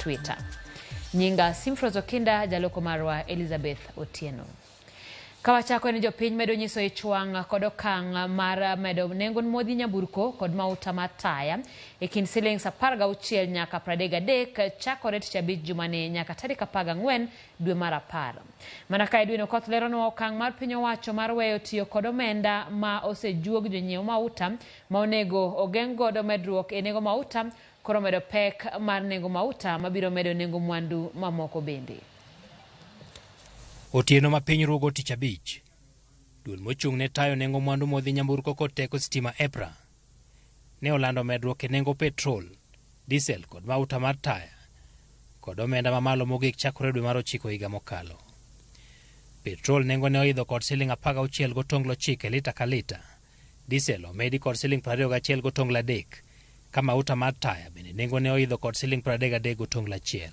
Twitter. Nyinga Simfrozo Kinda jaloko marwa Elizabeth Otieno. Kawachako ni jopiny medo nyiso ichwang kod okang mar medo nengo modhi nyamburko kod mauta mataya kind shillings 16 nyaka 33 chakore tich abich jumani nyaka tarik 14 dwe mar 10. Mana ka Edwin Okoth leronwa okang mar piny owacho mar weyo tiyo kod omenda ma osejuog jonyiewo mauta ma onego ogeng' godo medruok e nengo mauta koro medo pek mar nengo mauta mabiro medo nengo mwandu mamoko bende. Otieno ma piny rugo tich abich. Duol mochung' ne tayo nengo mwandu modhi nyamburko kod teko stima EPRA ne olando medruok e nengo petrol, diesel kod mauta mar taya kod omenda mamalo mogik chakore dwe mar 9 higa mokalo. Petrol nengo ne oidho kod siling 16 gotonglo 9 lita ka lita. Diesel omedi kod siling 21 gotonglo 3. Ka mauta mar taya bende nengo ne oidho kod siling 33 gotonglo 1.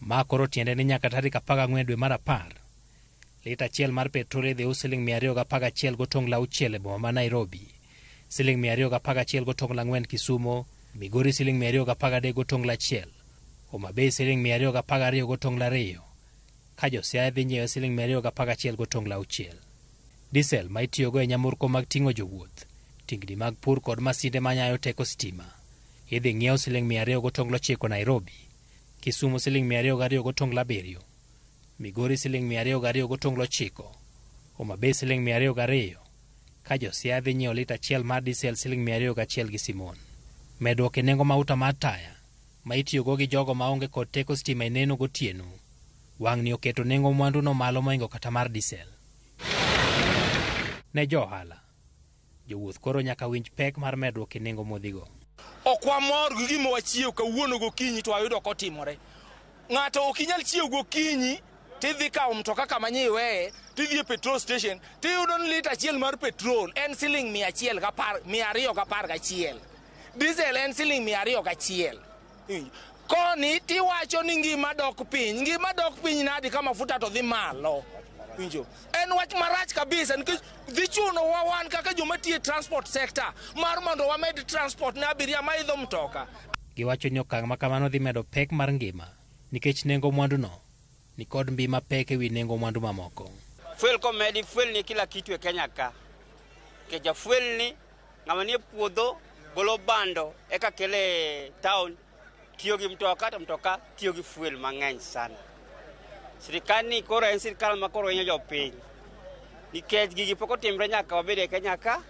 Ma koro tiende ni nyaka tarik 14 dwe mar 10. Lita achiel mar petrol idhi us siling 211 gotonglo 6 e boma ma Nairobi, siling 211 gotonglo 4 Kisumo, Migori siling 213 gotonglo 1, Homa Bay siling 212 gotonglo 2, ka Josiaya dhi nyiewo siling 211 gotonglo 6. Diesel ma itiyogo e nyamburko mag ting'o jowuoth, tingni mag pur kod masinde manyayo teko stima idhi ng'iew siling 200 gotonglo 9 Nairobi, Kisumu siling 202 gotonglo 7, Migori siling 202 gotonglo 9, Homa Bay siling 202, ka Josiaya dhi nyiewo lita achiel mar diesel siling 201 gi simon. Medruok e nengo mauta mar taya ma itiyogo gi jogo maonge kod teko stima e neno gotieno, wang' ni oketo nengo mwanduno malo moingo kata mar diesel. Ne johala, jowuoth koro nyaka winj pek mar medruok e nengo modhigo. Ok wamor gi gima wachiew kawuono gokinyi to wayudo kotimore. Ng'ato ok inyal chiew gokinyi tidhi kawo mtoka kama nyiweye tidhi e petrol station tiyudo ni lita achiel mar petrol en siling 211. Diesel en siling 201. Koni tiwacho ni ngima dok piny nadi ka mafuta to dhi malo. Winjo, en wach marach kabisa nikech dhi chuno wan kaka joma tiyo transport sector mar mondo wamed transport na abiria ma idho mtoka. Giwacho ni okang' ma kamano dhi medo pek mar ngima nikech nengo mwanduno ni kod mbima pek ewi nengo mwandu mamoko. Fuel komedi, fuel ni kila kitu e Kenya ka. Keja fuel ni ng'ama nie puodho golo bando eka kele town tiyo gi mtoka to mtoka tiyo gi fuel mang'eny sana. Sirikal ni koro en sirikal ma koro hinyo jopiny. Nikech gigi pok otimre nyaka wabed e Kenya ka.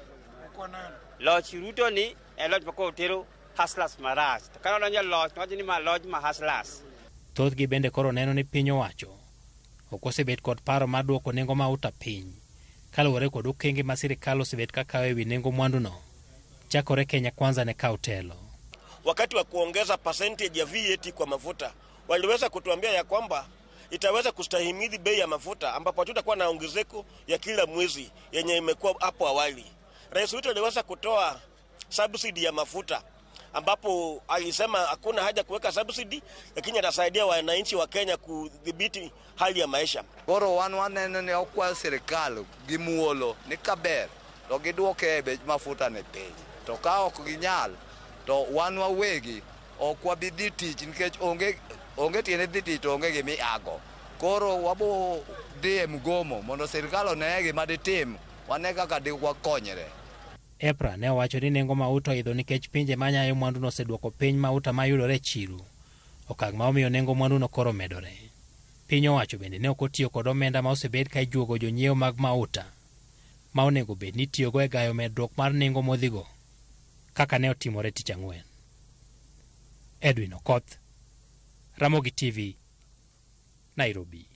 Loch Ruto ni e loch pok otero hustlers marach. To kano donjo loch wacho ni ma loch ma hustlers. Thothgi bende koro neno ni piny owacho ok osebet kod paro mar duoko nengo mauta piny kaluwore kod okenge ma sirikal osebet kakawo ewi nengo mwanduno chakore Kenya Kwanza ne kawo telo. Wakati wa kuongeza percentage ya VAT kwa mafuta waliweza kutuambia ya kwamba itaweza kustahimili bei ya mafuta ambapo tutakuwa na ongezeko ya kila mwezi yenye imekuwa hapo awali. Rais wetu aliweza kutoa subsidy ya mafuta ambapo alisema hakuna haja kuweka subsidy lakini atasaidia wananchi wa Kenya kudhibiti hali ya maisha. Koro waneno ni okwa serikal gimuolo ni kaber to giduoke bech mafuta ne piny. To ka ok ginyal to wan wawegi ok wabidhi tich nikech onge tiene dhi tich to onge gimiago. Koro wabo dhi mgomo mondo serikal one gima ditim wane kaka diwakonyre. EPRA ne owacho ni nengo mauta oidho nikech pinje manyayo mwanduno oseduoko piny mauta mayudore e chiro, okang' ma omiyo nengo mwanduno koro medore. Piny owacho bende ne ok otiyo kod omenda ma osebed ka ijuogo jonyiewo mag mauta ma onego bed ni tiyogo e gayo medruok mar nengo modhigo kaka ne otimore tich ang'wen. Edwin Okoth, Ramogi TV, Nairobi.